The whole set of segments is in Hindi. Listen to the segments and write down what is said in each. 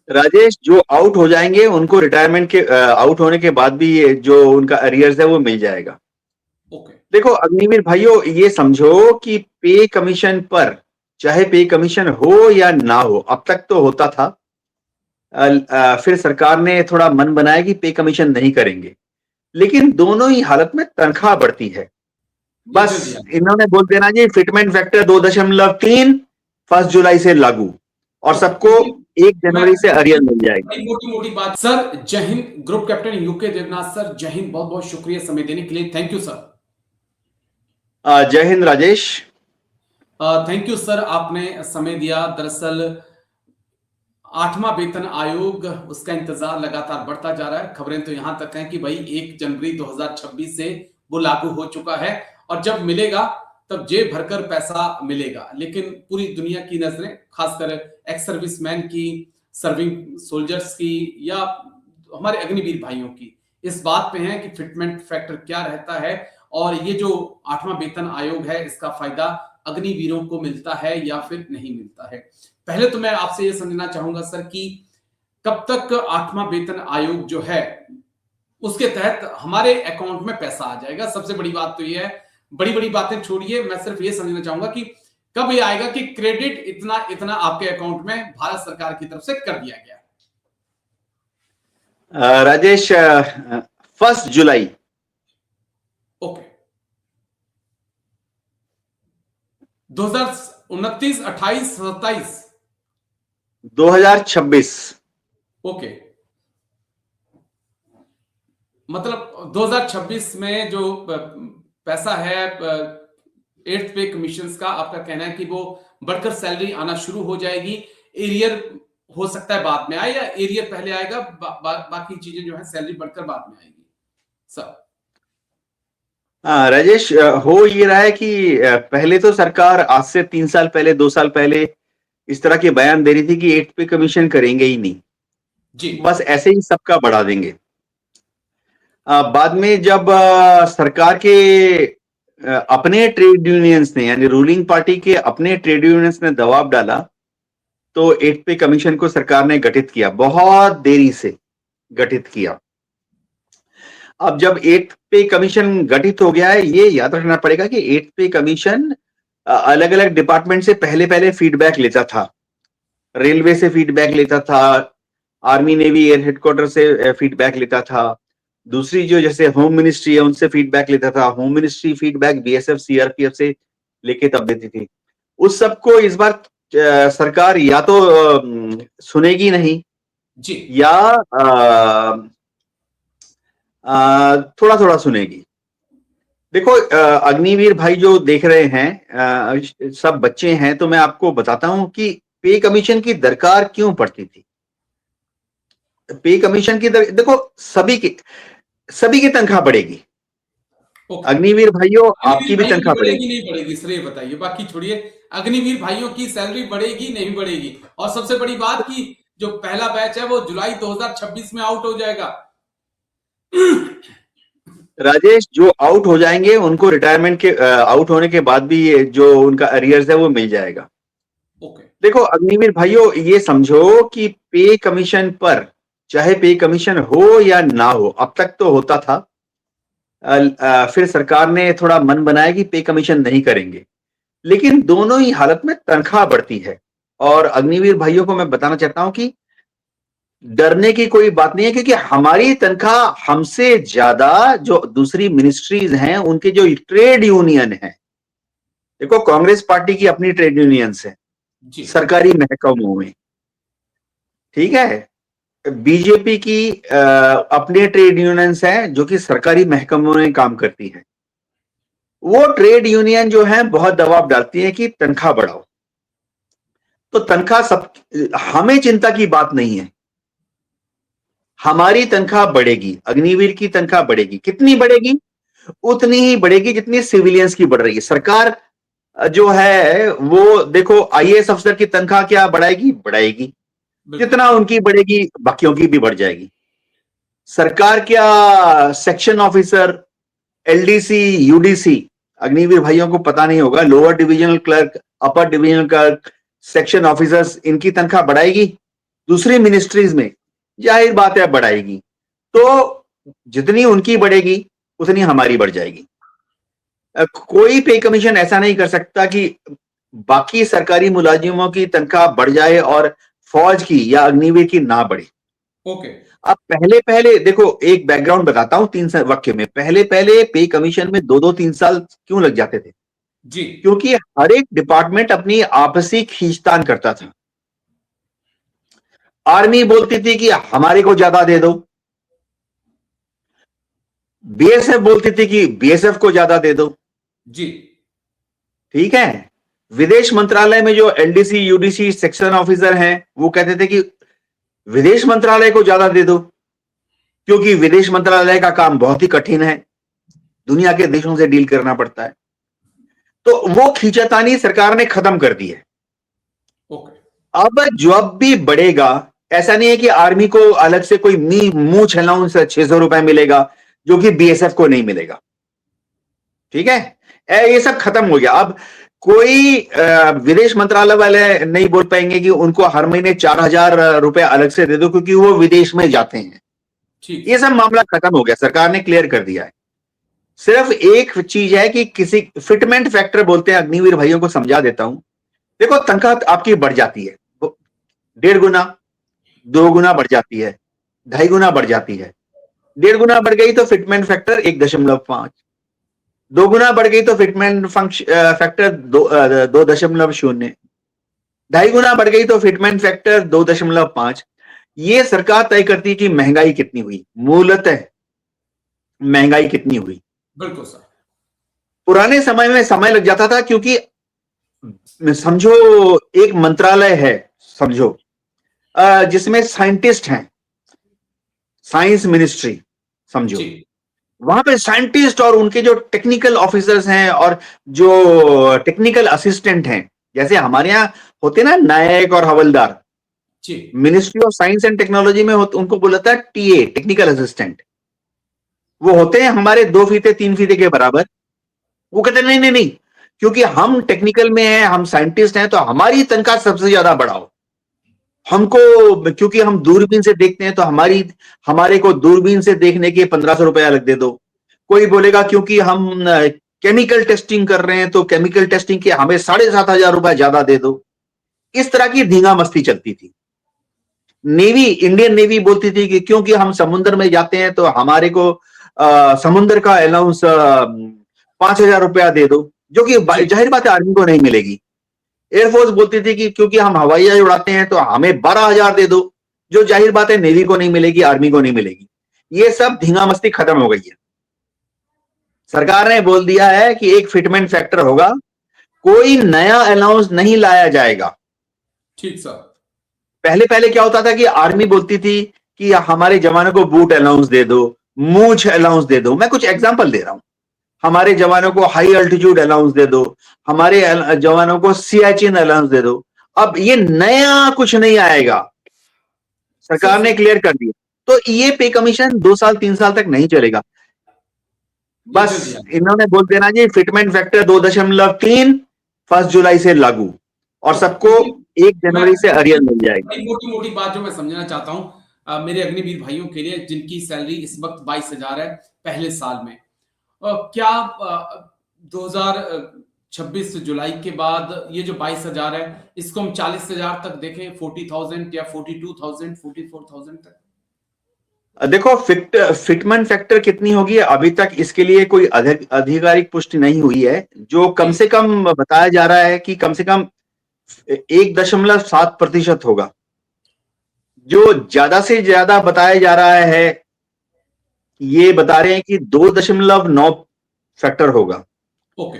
राजेश, जो आउट हो जाएंगे उनको रिटायरमेंट के आउट होने के बाद भी ये जो उनका अरियर्स है वो मिल जाएगा। ओके। देखो अग्निवीर भाइयों, ये समझो कि पे कमीशन पर, चाहे पे कमीशन हो या ना हो, अब तक तो होता था। फिर सरकार ने थोड़ा मन बनाया कि पे कमीशन नहीं करेंगे, लेकिन दोनों ही हालत में तनख्वाह बढ़ती है। ये बस जल्दी आएगा। इन्होंने बोल देना जी फिटमेंट फैक्टर 2.3 1 जुलाई से लागू, और ओके, सबको लेकिन 1 जनवरी से अरियर मिल जाएगी। बड़ी मोटी मोटी बात। Sir Jai Hind. Group captain UK Devnath sir, Jai Hind. बहुत बहुत शुक्रिया समय देने के लिए। Thank you sir. Jai Hind Rajesh. Thank you sir, आपने समय दिया। दरअसल 8वां वेतन आयोग, उसका इंतजार लगातार बढ़ता जा रहा है। खबरें तो यहां तक हैं कि भाई 1 जनवरी 2026 से वो लागू हो चुका है, और जब मिलेगा तब जेब भरकर पैसा मिलेगा। लेकिन पूरी दुनिया की नजरें, खासकर एक्स सर्विसमैन की, सर्विंग सोल्जर्स की, या हमारे अग्निवीर भाइयों की, इस बात पे है कि फिटमेंट फैक्टर क्या रहता है, और ये जो 8वां वेतन आयोग है, इसका फायदा अग्निवीरों को मिलता है या फिर नहीं मिलता है। पहले तो मैं आपसे यह समझना चाहूंगा सर कि कब तक 8वां वेतन आयोग जो है उसके तहत हमारे अकाउंट में पैसा आ जाएगा। सबसे बड़ी बात तो यह है, बड़ी बड़ी बातें छोड़िए, मैं सिर्फ यह समझना चाहूंगा कि कब ये आएगा कि क्रेडिट इतना इतना आपके अकाउंट में भारत सरकार की तरफ से कर दिया गया। राजेश, 1 जुलाई। ओके। 2029, 28, 27। 2026। ओके, मतलब 2026 में जो पैसा है 8th पे कमीशन का, आपका कहना है कि वो बढ़कर सैलरी आना शुरू हो जाएगी। एरियर हो सकता है बाद में आए, या एरियर पहले आएगा, बाकी चीजें जो है सैलरी बढ़कर बाद में आएगी सर। राजेश, हो ये रहा है कि पहले तो सरकार आज से 3 साल पहले, 2 साल पहले इस तरह के बयान दे रही थी कि 8 पे कमीशन करेंगे ही नहीं, जी बस ऐसे ही सबका बढ़ा देंगे। बाद में जब सरकार के अपने ट्रेड यूनियंस ने, यानी रूलिंग पार्टी के अपने ट्रेड यूनियंस ने दबाव डाला, तो 8 पे कमीशन को सरकार ने गठित किया, बहुत देरी से गठित किया। अब जब 8 पे कमीशन गठित हो गया है, ये याद रखना पड़ेगा कि 8 पे कमीशन अलग अलग डिपार्टमेंट से पहले पहले फीडबैक लेता था। रेलवे से फीडबैक लेता था, आर्मी नेवी एयर हेडक्वार्टर से फीडबैक लेता था, दूसरी जो जैसे होम मिनिस्ट्री है उनसे फीडबैक लेता था, home ministry feedback BSF CRPF से लेके तब देती थी। उस सबको इस बार सरकार या तो सुनेगी नहीं, जी या थोड़ा थोड़ा सुनेगी। देखो अग्निवीर भाई जो देख रहे हैं, सब बच्चे हैं, तो मैं आपको बताता हूं कि पे कमीशन की दरकार क्यों पड़ती थी। पे कमीशन की देखो, सभी की तनख्वाह बढ़ेगी। ओके। अग्निवीर भाइयों, अग्निवीर आपकी भी भाइयों की तनख्वाह बढ़ेगी बढ़ेगी। नहीं बढ़ेगी सर, ये बताइए, बाकी छोड़िए। अग्निवीर भाइयों की सैलरी बढ़ेगी नहीं बढ़ेगी, और सबसे बड़ी बात कि जो पहला बैच है वो जुलाई 2026 में आउट हो जाएगा। राजेश, जो आउट हो जाएंगे उनको रिटायरमेंट के आउट होने के बाद भी ये जो उनका अरियर्स है वो मिल जाएगा। ओके। देखो अग्निवीर भाइयों, ये समझो कि पे कमीशन पर, चाहे पे कमीशन हो या ना हो, अब तक तो होता था। फिर सरकार ने थोड़ा मन बनाया कि पे कमीशन नहीं करेंगे, लेकिन दोनों ही हालत में तनख्वाह बढ़ती है। और अग्निवीर भाइयों को मैं बताना चाहता हूं कि डरने की कोई बात नहीं है, क्योंकि हमारी तनख्वाह हमसे ज्यादा जो दूसरी मिनिस्ट्रीज हैं उनके जो ट्रेड यूनियन है, देखो कांग्रेस पार्टी की अपनी ट्रेड यूनियंस है जी सरकारी महकमों में, ठीक है। बीजेपी की अपने ट्रेड यूनियंस हैं जो कि सरकारी महकमों में काम करती हैं। वो ट्रेड यूनियन जो है बहुत दबाव डालती है कि तनख्वाह बढ़ाओ। तो तनख्वाह सब, हमें चिंता की बात नहीं है, हमारी तनख्वाह बढ़ेगी, अग्निवीर की तनख्वाह बढ़ेगी। कितनी बढ़ेगी? उतनी ही बढ़ेगी जितनी सिविलियंस की बढ़ रही है। सरकार जो है वो देखो, आईएएस अफसर की तनख्वाह क्या बढ़ाएगी? बढ़ाएगी। बिल्कुल। जितना उनकी बढ़ेगी बाकियों की भी बढ़ जाएगी। सरकार क्या section officer, LDC, UDC, Agniveer भाइयों को पता नहीं होगा, लोअर डिविजनल क्लर्क, अपर डिविजनल क्लर्क, सेक्शन ऑफिसर्स, इनकी तनख्वाह बढ़ाएगी? दूसरी मिनिस्ट्रीज में, जाहिर बात है बढ़ाएगी। तो जितनी उनकी बढ़ेगी उतनी हमारी बढ़ जाएगी। कोई पे कमीशन ऐसा नहीं कर सकता कि बाकी सरकारी मुलाजिमों की तनख्वाह बढ़ जाए और फौज की या अग्निवीर की ना बढ़े। ओके। अब पहले पहले देखो, एक बैकग्राउंड बताता हूं 3 वाक्य में। पहले पहले पे कमीशन में 2-2-3 साल क्यों लग जाते थे? जी। क्योंकि हर एक डिपार्टमेंट अपनी आपसी खींचतान करता था। आर्मी बोलती थी कि हमारे को ज्यादा दे दो, बीएसएफ बोलती थी कि बीएसएफ को ज्यादा दे दो। जी। ठीक है। विदेश मंत्रालय में जो एलडीसी यूडीसी सेक्शन ऑफिसर हैं वो कहते थे कि विदेश मंत्रालय को ज्यादा दे दो, क्योंकि विदेश मंत्रालय का काम बहुत ही कठिन है, दुनिया के देशों से डील करना पड़ता है। तो वो खींचातानी सरकार ने खत्म कर दी है। ओके। अब जॉब भी बढ़ेगा। ऐसा नहीं है कि आर्मी को अलग से कोई मूछ अलाउंस 600 रुपए मिलेगा जो कि बीएसएफ को नहीं मिलेगा। ठीक है, ये सब खत्म हो गया। अब कोई विदेश मंत्रालय वाले नहीं बोल पाएंगे कि उनको हर महीने 4000 रुपए अलग से दे दो क्योंकि वो विदेश में जाते हैं। ठीक। ये सब मामला खत्म हो गया, सरकार ने क्लियर कर दिया है। सिर्फ एक चीज है कि किसी फिटमेंट फैक्टर बोलते हैं, अग्निवीर भाइयों को समझा देता हूं। देखो, तनख्वाह आपकी बढ़ जाती है, 1.5 गुना, 2 गुना बढ़ जाती है, 2.5 गुना बढ़ जाती है। 1.5 गुना बढ़ गई तो फिटमेंट फैक्टर 1.5, 2 गुना बढ़ गई तो फिटमेंट फैक्टर 2.0, 2.5 गुना बढ़ गई तो फिटमेंट फैक्टर 2.5। ये सरकार तय करती है कि महंगाई कितनी हुई, मूलतः महंगाई कितनी हुई। बिल्कुल सर। पुराने समय में समय लग जाता था, क्योंकि समझो एक मंत्रालय है, समझो जिसमें साइंटिस्ट हैं, साइंस मिनिस्ट्री समझो, जी। वहां पे साइंटिस्ट और उनके जो टेक्निकल ऑफिसर्स हैं और जो टेक्निकल असिस्टेंट हैं, जैसे हमारे यहाँ होते ना नायक और हवलदार, जी। Ministry of science and technology में उनको बोला था टीए, टेक्निकल असिस्टेंट। वो होते हैं हमारे 2 फीते 3 फीते के बराबर। वो कहते हैं नहीं नहीं नहीं, क्योंकि हम टेक्निकल में हैं, हम साइंटिस्ट हैं, तो हमारी तनख्वाह सबसे ज्यादा बढ़ाओ हमको, क्योंकि हम दूरबीन से देखते हैं तो हमारे को दूरबीन से देखने के 1500 रुपए अलग दे दो। कोई बोलेगा क्योंकि हम केमिकल टेस्टिंग कर रहे हैं तो केमिकल टेस्टिंग के हमें 7,500 रुपए ज्यादा दे दो। इस तरह की धींगा मस्ती चलती थी। नेवी, इंडियन नेवी बोलती थी कि क्योंकि हम समुद्र में जाते हैं तो हमारे को समुद्र का अलाउंस 5,000 रुपया दे दो, जो कि जाहिर बात है आर्मी को नहीं मिलेगी। एयरफोर्स बोलती थी कि क्योंकि हम हवाई जहाज उड़ाते हैं तो हमें 12,000 दे दो, जो जाहिर बात है नेवी को नहीं मिलेगी, आर्मी को नहीं मिलेगी। ये सब धींगा मस्ती खत्म हो गई है। सरकार ने बोल दिया है कि एक फिटमेंट फैक्टर होगा, कोई नया अलाउंस नहीं लाया जाएगा। ठीक सर। पहले पहले क्या होता था कि आर्मी बोलती थी कि हमारे जवानों को बूट अलाउंस दे दो, मूछ अलाउंस दे दो। मैं कुछ एग्जांपल दे रहा हूं। हमारे जवानों को हाई अल्टीट्यूड अलाउंस दे दो, हमारे जवानों को सियाचिन अलाउंस दे दो। अब ये नया कुछ नहीं आएगा, सरकार ने क्लियर कर दिया। तो ये पे कमीशन 2 साल 3 साल तक नहीं चलेगा। बस इन्होंने बोल देना जी फिटमेंट फैक्टर 2.3 1 जुलाई से लागू, और सबको 1 जनवरी से अरियर मिल जाएगी। मोटी मोटी बात जो मैं समझना चाहता हूं मेरे अग्निवीर भाइयों के लिए जिनकी सैलरी इस वक्त 22,000 है पहले साल में, क्या 2026 जुलाई के बाद ये जो 22,000 है इसको हम 40,000 तक देखें, 40,000 या 42,000, 44,000 तक? देखो, फिटमेंट फैक्टर कितनी होगी अभी तक इसके लिए कोई आधिकारिक पुष्टि नहीं हुई है। जो कम से कम बताया जा रहा है कि कम से कम 1.7% होगा। जो ज्यादा से ज्यादा बताया जा रहा है, ये बता रहे हैं कि 2.9 फैक्टर होगा। ओके।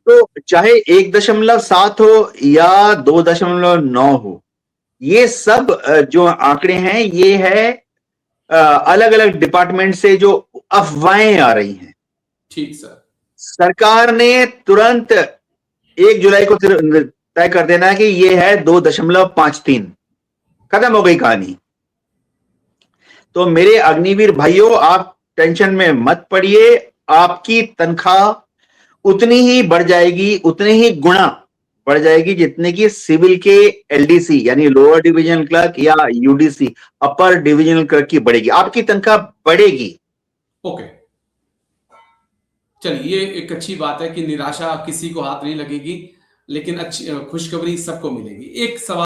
तो चाहे 1.7 हो या 2.9 हो, ये सब जो आंकड़े हैं ये है अलग अलग डिपार्टमेंट से जो अफवाहें आ रही हैं। ठीक सर। सरकार ने तुरंत 1 जुलाई को तय कर देना है कि ये है 2.53, खत्म हो गई कहानी। तो मेरे अग्निवीर भाइयों, आप टेंशन में मत पड़िए, आपकी तनख्वाह उतनी ही बढ़ जाएगी, उतने ही गुना बढ़ जाएगी जितने की सिविल के एलडीसी यानी लोअर डिविजनल क्लर्क या यूडीसी अपर डिविजनल क्लर्क की बढ़ेगी, आपकी तनख्वाह बढ़ेगी। ओके, चलिए ये एक अच्छी बात है कि निराशा किसी को हाथ नहीं लगेगी, लेकिन अच्छी खुशखबरी सबको मिलेगी। एक सवाल